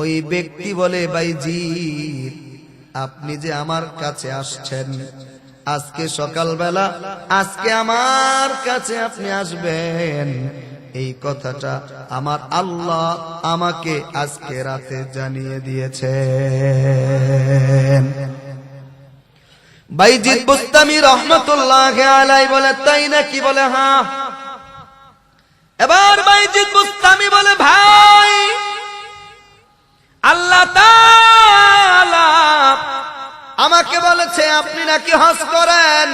ওই ব্যক্তি বলে, বাইজিদ আপনি যে আমার কাছে আসছেন আজকে সকালবেলা, আজকে আমার কাছে আপনি আসবেন, এই কথাটা আমার আল্লাহ আমাকে আজকে রাতে জানিয়ে দিয়েছেন। বাইজিদ বোস্তামি রহমতুল্লাহ আলাইহি বলে, তাই নাকি? বলে হ্যাঁ। এবার বাইজিদ বোস্তামি বলে, ভাই আল্লাহ তাআলা আমাকে বলেছে আপনি নাকি হজ করেন,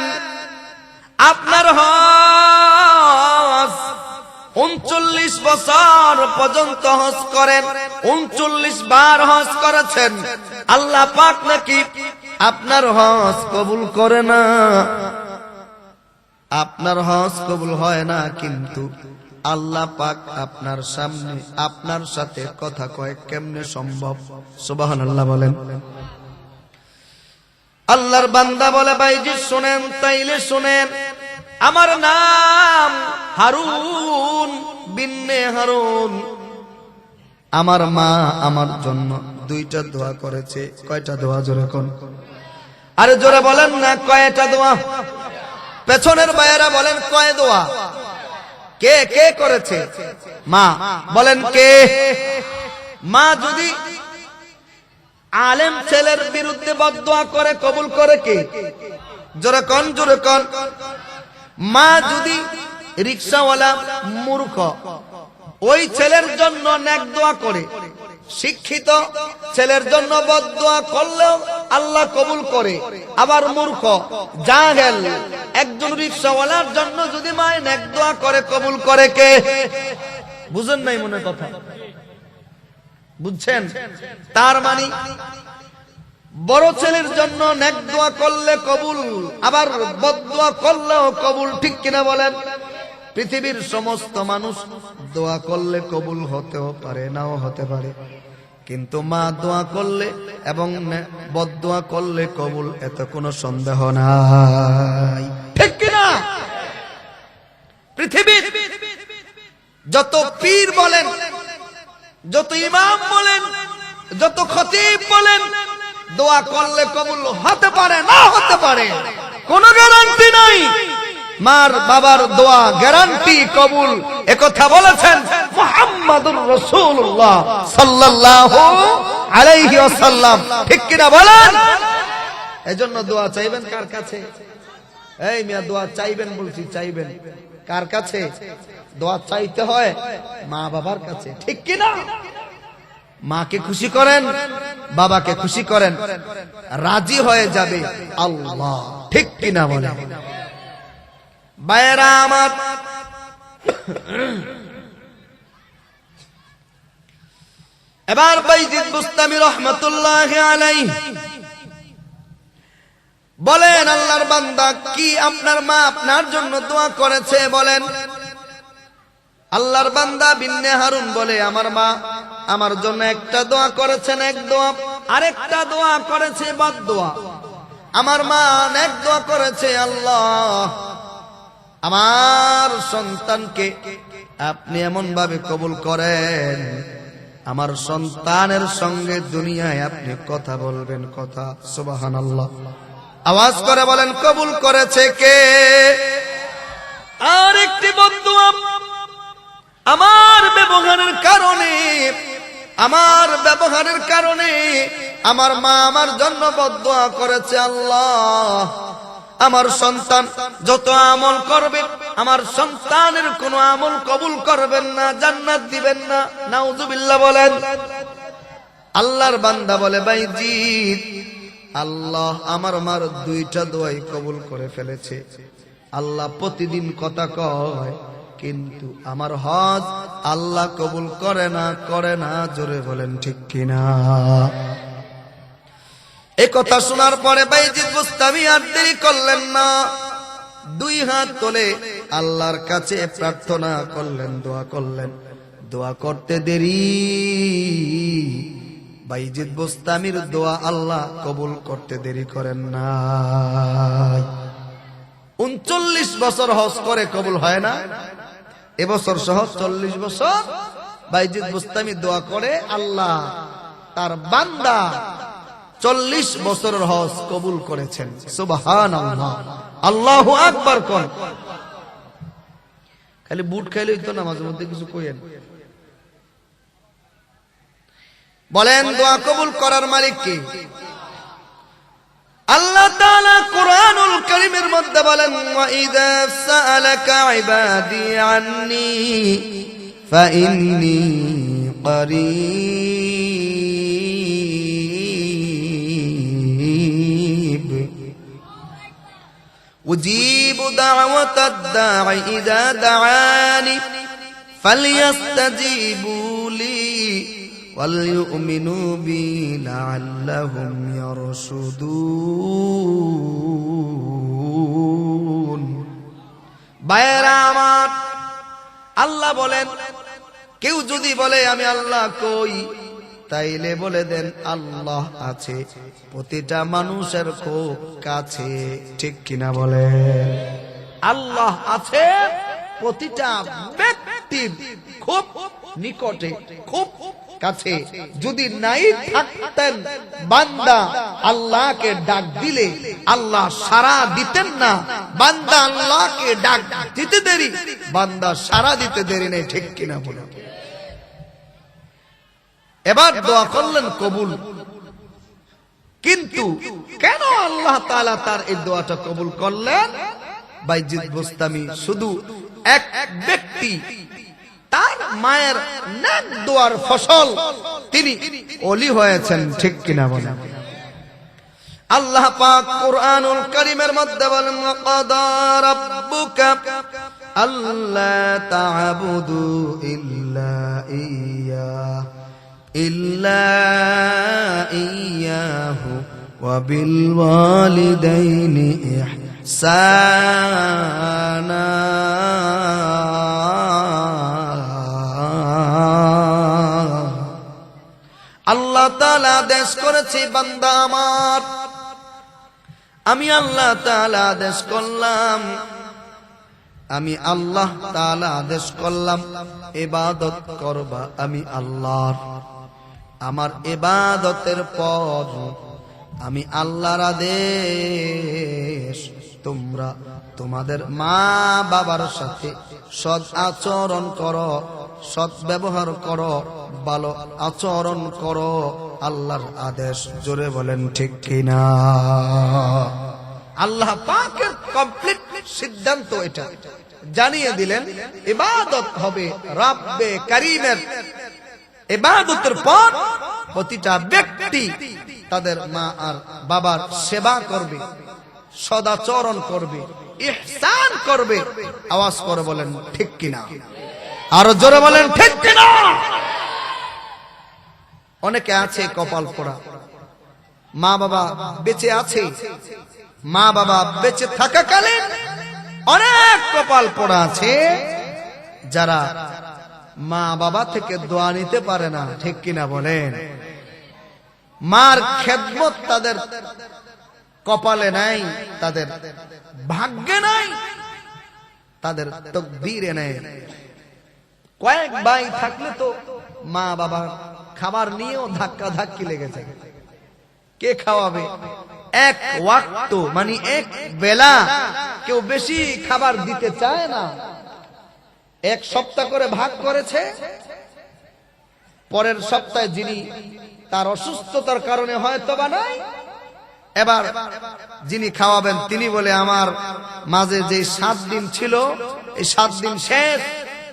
আপনার হজ 39 বছর পর্যন্ত হজ করেন, 39 বার হজ করেছেন। আল্লাহ পাক নাকি আপনার হজ কবুল করে না, আপনার হজ কবুল হয় না, কিন্তু আল্লাহ পাক আপনার সামনে আপনার সাথে কথা কয়, কেমনে সম্ভব? সুবহানাল্লাহ বলেন। আল্লাহর বান্দা বলে, বাইজি শুনেন, তাইলে শুনেন, আমার নাম হারুন বিনে হারুন। আমার মা আমার জন্য 2টা দোয়া করেছে। কয়টা দোয়া? জোরে কোন, আরে জোরে বলেন না, কয়টা দোয়া? পেছনের ভাইয়েরা বলেন, কয় দোয়া? কে কে করেছে? মা। বলেন কে? মা যদি আলেম ছেলের বিরুদ্ধে বদদোয়া করে কবুল করে কে? জোরে কোন, জোরে কোন। মা যদি রিকশাওয়ালা মূর্খ ওই ছেলের জন্য নেক দোয়া করে, শিক্ষিত ছেলের জন্য বদদোয়া করলেও আল্লাহ কবুল করে, আবার মূর্খ জাহেল একজন রিকশাওয়ালার জন্য যদি মা নেক দোয়া করে কবুল করে কে? বুঝেন নাই মনে কথা? বুঝছেন? তার মানে বড় ছেলের জন্য নেক দোয়া করলে কবুল, আবার বদদোয়া করলেও কবুল, ঠিক কিনা বলেন? পৃথিবীর সমস্ত মানুষ দোয়া করলে কবুল হতেও পারে, নাও হতে পারে, কিন্তু মা দোয়া করলে এবং বদদোয়া করলে কবুল, এতে কোনো সন্দেহ নাই, ঠিক কিনা? পৃথিবীর যত পীর বলেন, যত ইমাম বলেন, যত খতিব বলেন, দোয়া করলে কবুল হতে পারে, না হতে পারে, কোনো গ্যারান্টি নাই। মার বাবার দোয়া গ্যারান্টি কবুল, একথা বলেছেন মুহাম্মাদুর রাসূলুল্লাহ সাল্লাল্লাহু আলাইহি ওয়াসাল্লাম, ঠিক কিনা বলেন? এজন্য দোয়া চাইবেন কার কাছে? এই মিয়া, দোয়া চাইবেন বলছি, চাইবেন কার কাছে? দোয়া চাইতে হয় মা বাবার কাছে, ঠিক কিনা? মাকে খুশি করেন, বাবাকে খুশি করেন, রাজি হয়ে যাবে আল্লাহ, ঠিক কিনা বলেন? ভাইয়েরা আমার, এবার বাইজিদ বুস্তামি রহমাতুল্লাহি আলাইহি বলেন, আল্লাহর বান্দা কি আপনার মা আপনার জন্য দোয়া করেছে? বলেন। আল্লাহর বান্দা বিন্নে হারুন বলে, আমার মা আমার জন্য একটা দোয়া করেছেন, এক দোয়া, আরেকটা দোয়া করেছে বদদোয়া। আমার মা এক দোয়া করেছে, আল্লাহ আমার সন্তানকে আপনি এমন ভাবে কবুল করেন, আমার সন্তানের সঙ্গে দুনিয়ায় আপনি কথা বলবেন, কথা। সুবহানাল্লাহ। আওয়াজ করে বলেন, কবুল করেছে কে? আর একটি বদদোয়া আমার ব্যবহারের কারণে, আমার ব্যবহারের কারণে আমার মা আমার জন্য বদদোয়া করেছে, আল্লাহ আমার সন্তান যত আমল করবে, আমার সন্তানের কোনো আমল কবুল করবেন না, জান্নাত দিবেন না। নাউজুবিল্লাহ বলেন। আল্লাহর বান্দা বলে, বাইজিদ আল্লাহ আমার মার দুইটা দোয়াই কবুল করে ফেলেছে। আল্লাহ প্রতিদিন কথা কয়, কিন্তু আমার হজ আল্লাহ কবুল করে না, করে না। জোরে বলেন ঠিক কিনা? এই কথা শোনার পরে বাইজিদ বুস্তামি আর দেরি করলেন না, দুই হাত তুলে আল্লাহর কাছে প্রার্থনা করলেন, দোয়া করলেন। দোয়া করতে দেরি, বাইজিদ বুস্তামির দোয়া আল্লাহ কবুল করতে দেরি করেন না। 39 বছর হজ করে কবুল হয় না, এবছর সহ 40 বছর বাইজিদ বুস্তামি দোয়া করে, আল্লাহ তার বান্দা 40 বছরের হজ কবুল করেছেন। সুবহানাল্লাহ, আল্লাহু আকবার কোন। খালি বুট খাইলেই তো না, মাঝে মধ্যে কিছু কইেন। বলেন, দোয়া কবুল করার মালিক কে? আল্লাহ তাআলা কুরআনুল কারীমের মধ্যে বলেন, ওয়া ইযা সাআলাকা ইবাদি আন্নী ফাইন্নী করিব উজিবু দাওয়াতাদ দাঈ ইযা দাআনি ফালইস্তাজিবু লি وَلْيُؤْمِنُوا بِي لَعَلَّهُمْ يَرْشُدُونَ। ভাইয়েরা আমার, আল্লাহ বলেন, কেউ যদি বলে আমি আল্লাহ কই, তাইলে বলে দেন আল্লাহ আছে প্রতিটা মানুষের খুব কাছে, ঠিক কিনা বলে? আল্লাহ আছে প্রতিটা ব্যক্তির খুব নিকটে, খুব কাছে যদি নাই থাকতেন, বান্দা আল্লাহকে ডাক দিলে আল্লাহ সাড়া দিতেন না। বান্দা আল্লাহকে ডাক দিতে দেরি, বান্দা সাড়া দিতে দেরি নেই, ঠিক কিনা বলে? এবার দোয়া করলেন কবুল, কিন্তু কেন আল্লাহ তাআলা তার এই দোয়াটা কবুল করলেন? বাইজিদ বোস্তামি শুধু এক ব্যক্তি, তার মায়ের নেক দোয়ার ফসল তিনি ওলি হয়েছেন, ঠিক কিনা বলেন? আল্লাহ পাক কুরআনুল কারীমের মধ্যে বলেন, ওয়াকাদা রাব্বুকা আল্লা তা'বুদু ইল্লা ইয়্যাহু ওয়া বিল ওয়ালিদাইনি ইহসানা। আল্লাহ তাআলা আদেশ করেছে, বান্দা আমার, আমি আল্লাহ তাআলা আদেশ করলাম, আমি আল্লাহ তাআলা আদেশ করলাম ইবাদত করবা আমি আল্লাহর। আমার ইবাদতের পর আমি আল্লাহর আদেশ, তোমরা তোমাদের মা বাবার সাথে সৎ আচরণ করো, সৎ ব্যবহার করো, ভালো আচরণ করো, আল্লাহর আদেশ। জোরে বলেন ঠিক কিনা? আল্লাহ পাকের কমপ্লিট সিদ্ধান্ত এটা জানিয়ে দিলেন, ইবাদত হবে রব্বে কারীমের। ইবাদতের পর প্রতিটা ব্যক্তি তাদের মা আর বাবার সেবা করবে, সদাচরণ করবে, ইহসান করবে। আওয়াজ করে বলেন ঠিক কিনা? আরো জোরে বলেন ঠিক কিনা? অনেকে আছে কপাল পোড়া, মা বাবা বেঁচে আছে, মা বাবা বেঁচে থাকাকালীন অনেক কপাল পোড়া আছে যারা মা বাবা থেকে দোয়া নিতে পারে না, ঠিক কিনা বলেন? মার খেদমত তাদের কপালে নাই, তাদের ভাগ্যে নাই, তাদের তকদীরে নাই। কয়েক ভাই থাকলে তো মা বাবা খাবার নিয়েও ধাক্কা ধাক্কি লেগেছে। কে খাওয়াবে? এক ওয়াক্ত মানে এক বেলা কেউ বেশি খাবার দিতে চায় না। এক সপ্তাহ করে ভাগ করেছে, পরের সপ্তাহে যিনি তার অসুস্থতার কারণে হয়তো বা নাই, এবার যিনি খাওয়াবেন তিনি বলে, আমার মাঝে যে 7 দিন ছিল এই 7 দিন শেষ,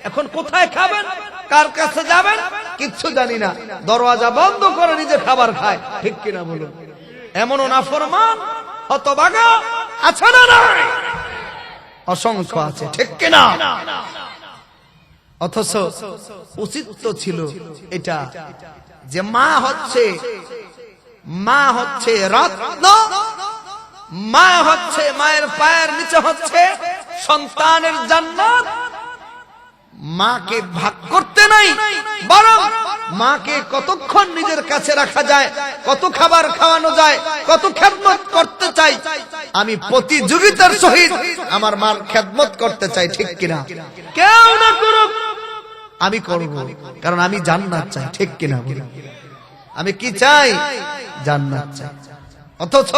এখন কোথায় খাবেন, কার কাছে যাবেন কিচ্ছু জানি না, দরওয়াজা বন্ধ করে নিজে খাবার খায়, ঠিক কিনা বলুন? এমনও নাফরমান হতভাগা আছে না নাই? অসংখ্য আছে, ঠিক কিনা? অথচ উচিত তো ছিল এটা যে মা হচ্ছে রত্ন, মা হচ্ছে, মায়ের পায়ের নিচে হচ্ছে সন্তানের জান্নাত। মাকে ভাগ করতে নাই, বরং মাকে কতক্ষণ নিজের কাছে রাখা যায়, কত খাবার খাওয়ানো যায়, কত খেদমত করতে চাই, আমি প্রতিযোগিতার সহিত আমার মার খেদমত করতে চাই, ঠিক কিনা? কেউ না করুক, আমি করব, কারণ আমি জান্নাত চাই, ঠিক কিনা? আমি কি চাই? জান্নাত চাই। অথচ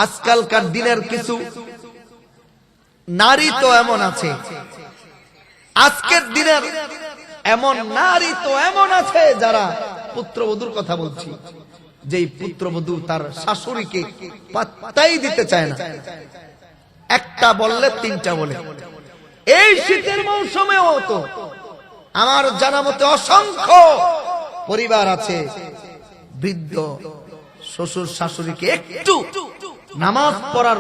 আজকালকার দিনের কিছু নারী তো এমন আছে, আজকের দিনের এমন নারী তো এমন আছে যারা পুত্রবধূর কথা বলছি, যেই পুত্রবধূ তার শাশুড়িকে পাত্তাই দিতে চায় না, একটা বললে 3টা বলে। এই শীতের মৌসুমেও তো আমার জানা মতে অসংখ্য পরিবার আছে, বৃদ্ধ শ্বশুর শাশুড়িকে একটু নামাজ পড়ার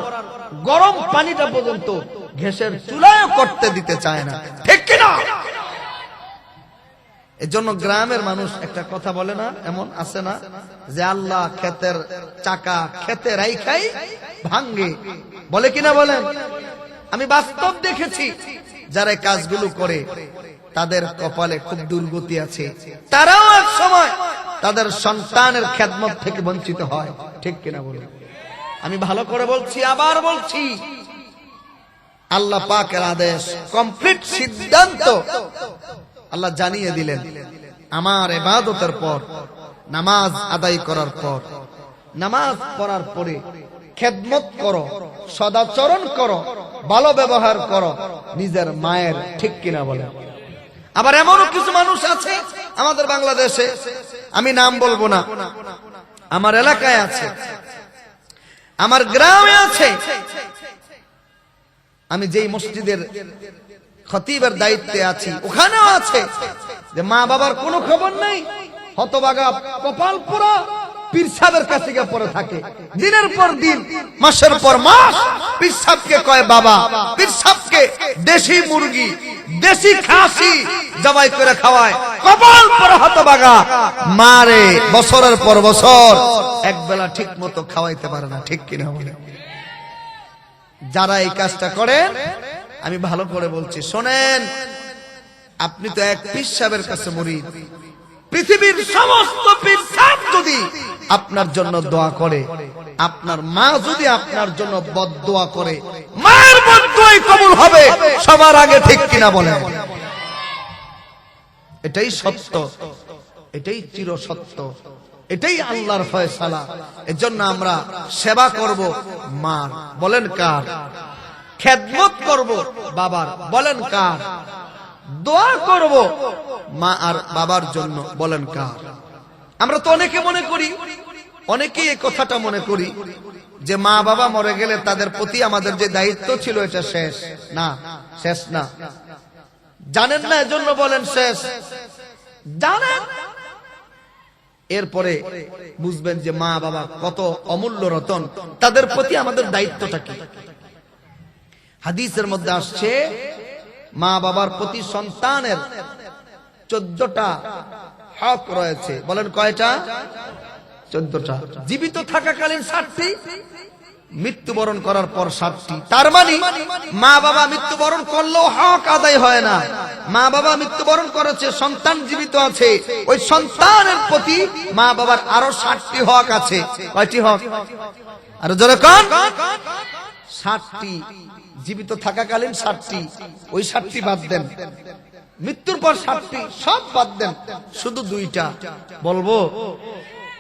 গরম পানিটা পর্যন্ত গ্যাসের চুলায় করতে দিতে চায় না, ঠিক কিনা? এজন্য গ্রামের মানুষ একটা কথা বলে না, এমন আছে না, যে আল্লাহ ক্ষেতের চাকা খেতে রাইখাই ভাঙ্গে, বলে কিনা বলেন? আমি বাস্তব দেখেছি যারা কাজগুলো করে তাদের কপালে খুব দুর্গতি আছে, তারাও এক সময় তাদের সন্তানের খেদমত থেকে বঞ্চিত হয়, ঠিক কিনা বলেন? আমি ভালো করে বলছি, আবার বলছি, আল্লাহ পাকের আদেশ, কমপ্লিট সিদ্ধান্ত আল্লাহ জানিয়ে দিলেন, আমার ইবাদতের পর, নামাজ আদায় করার পর, নামাজ পড়ার পরে খেদমত করো, সদাচরণ করো, ভালো ব্যবহার করো নিজের মায়ের, ঠিক কিনা বলে? আবার এমনও কিছু মানুষ আছে আমাদের বাংলাদেশে, আমি নাম বলবো না, আমার এলাকায় আছে, আমার গ্রামে আছে, আমি যেই মসজিদের খতিবের দায়িত্বে আছি ওখানেও আছে, যে মা বাবার কোনো খবর নেই, হতভাগা কপাল পোড়া পীর সাহেবের কাছে গিয়ে পড়ে থাকে, দিনের পর দিন, মাসের পর মাস পীর সাহেবকে কয় বাবা, পীর সাহেবকে দেশি মুরগি, দেশি খাসি জবাই করে খাওয়ায়, কপাল পোড়া হতভাগা মারে বছরের পর বছর, একবেলা ঠিক মতো খাওয়াইতে পারে না, ঠিক কিনা বলে? যারা এই কাজটা করে, আমি ভালো করে বলছি, শোনেন, আপনি তো এক পীর সাহেবের কাছে মুরিদ, পৃথিবীর সমস্ত পীর সাহেব যদি আপনার জন্য দোয়া করে, আপনার মা যদি আপনার জন্য বদদোয়া করে, মায়ের বদদোয়াই কবুল হবে সবার আগে, ঠিক কিনা বলেন? এটাই সত্য, এটাই চির সত্য, এটাই আল্লাহর ফয়সালা। এজন্য আমরা সেবা করব মার, বলেন কার? খেদমত করব বাবার, বলেন কার? দোয়া করব মা আর বাবার জন্য, বলেন কার? আমরা তো অনেকে মনে করি, অনেকেই এই কথাটা মনে করি যে মা বাবা মরে গেলে তাদের প্রতি আমাদের যে দায়িত্ব ছিল এটা শেষ। না, শেষ না। জানেন না, এজন্য বলেন শেষ। জানেন, এরপরে বুঝবেন যে মা বাবা কত অমূল্য রতন, তাদের প্রতি আমাদের দায়িত্বটা কি। হাদিসের মধ্যে আসছে, মা বাবার প্রতি সন্তানের 14টা হক রয়েছে, বলেন কয়টা? 14টা। জীবিত থাকাকালীন 7টি, মৃত্যুবরণ করার পর 7টি। তার মানে মা বাবা মৃত্যুবরণ করলেও হক আদায় হয় না। মা বাবা মৃত্যুবরণ করেছে, সন্তান জীবিত আছে, ওই সন্তানের প্রতি মা বাবার আরো 7টি হক আছে। কয়টি হক? আরো জোরে কোন? 7টি। জীবিত থাকাকালীন 7টি, ওই 7টি বাদ দেন। মৃত্যুর পর 7টি, সব বাদ দেন, শুধু 2টা। বলবো?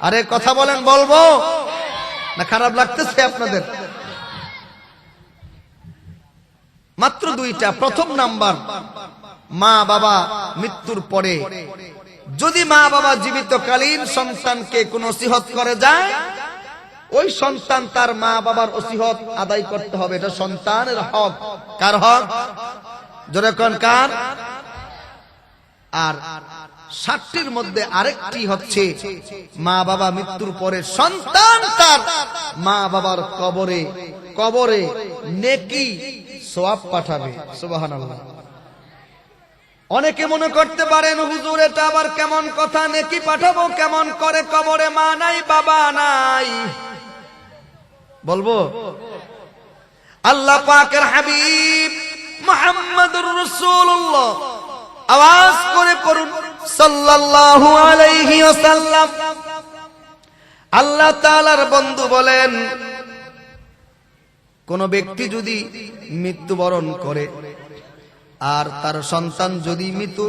আরে কথা বলেন, বলবো না? খারাপ লাগতেছে আপনাদের? মাত্র 2টা। প্রথম নাম্বার, মা বাবা মৃত্যুর পরে যদি মা বাবা জীবিতকালীন সন্তানকে কোনো নসিহত করে যায়, ওই সন্তান তার মা বাবার নসিহত আদায় করতে হবে। এটা সন্তানের হক। কার হক? জোরে কোন কার? আর 7টির মধ্যে আরেকটি হচ্ছে, মা বাবা মৃত্যুর পরে সন্তান তার মা বাবার কবরে নেকি সওয়াব পাঠাবে। সুবহানাল্লাহ। অনেকে মনে করতে পারেন, হুজুর এটা আবার কেমন কথা, নেকি পাঠাবো কেমন করে? কবরে মা নাই, বাবা নাই। বলবো? আল্লাহ পাকের হাবিব মুহাম্মদুর রাসূলুল্লাহ, আওয়াজ করে পড়ুন সাল্লাল্লাহু আলাইহি ওয়াসাল্লাম। আল্লাহ তাআলার বন্ধু বলেন, কোন ব্যক্তি যদি মৃত্যুবরণ করে আর তার সন্তান যদি মৃত,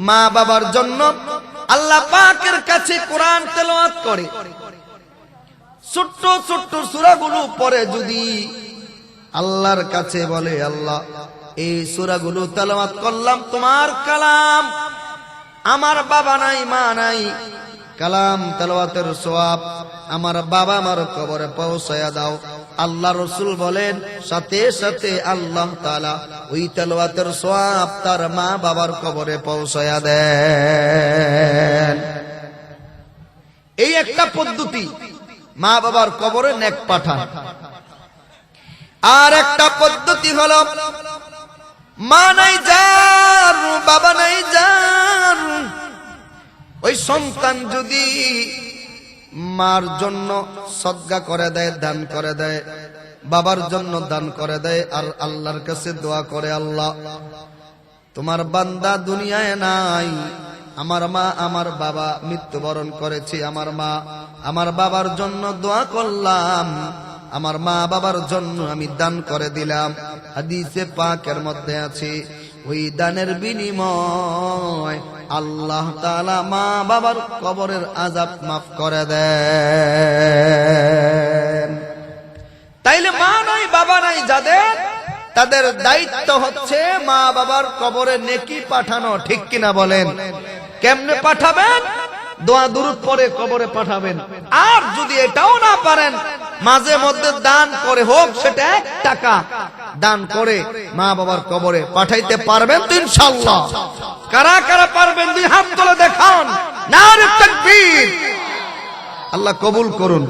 মা বাবার জন্য আল্লাহ পাকের কাছে কোরআন তেলাওয়াত করে, ছোট্ট ছোট্ট সূরাগুলো পড়ে, যদি আল্লাহর কাছে বলে, আল্লাহ এই সূরাগুলো তেলাওয়াত করলাম, তোমার কালাম, আমার বাবা নাই, মা নাই, কালাম তেলাওয়াতের সওয়াব আমার বাবা আমার কবরে পৌঁছায়া দাও। আল্লাহ রাসূল বলেন, সাথে সাথে আল্লাহ তাআলা ওই তেলাওয়াতের সওয়াব তার মা বাবার কবরে পৌঁছায়া দেন। এই একটা পদ্ধতি, মা বাবার কবরে নেক পাঠান। আর একটা পদ্ধতি হলো, মা নাই যার, বাবা নাই যার, ওই সন্তান যদি মার জন্য সদকা করে দেয়, দান করে দেয়, বাবার জন্য দান করে দেয়, আর আল্লাহর কাছে দোয়া করে, আল্লাহ তোমার বান্দা দুনিয়ায় নাই, আমার মা আমার বাবা মৃত্যুবরণ করেছে, আমার মা আমার বাবার জন্য দোয়া করলাম, আমার মা বাবার জন্য আমি দান করে দিলাম। হাদিসে পাকের মধ্যে আছে, ওই দানের বিনিময় আল্লাহ তাআলা মা বাবার কবরের আযাব মাফ করে দেন। তাইলে মা নাই বাবা নাই যাদের, তাদের দায়িত্ব হচ্ছে মা বাবার কবরে নেকি পাঠানো, ঠিক কিনা বলেন? কেমনে পাঠাবেন? দোয়া দুরূদ পড়ে কবরে পাঠাবেন। আর যদি এটাও না পারেন, মাঝে মধ্যে দান করে হোক, সেটা 1 টাকা দান করে মা বাবার কবরে পাঠাইতে পারবেন তো ইনশাআল্লাহ? কারা কারা পারবেন 2 হাত তুলে দেখান। নারে তাকবীর। আল্লাহ কবুল করুন।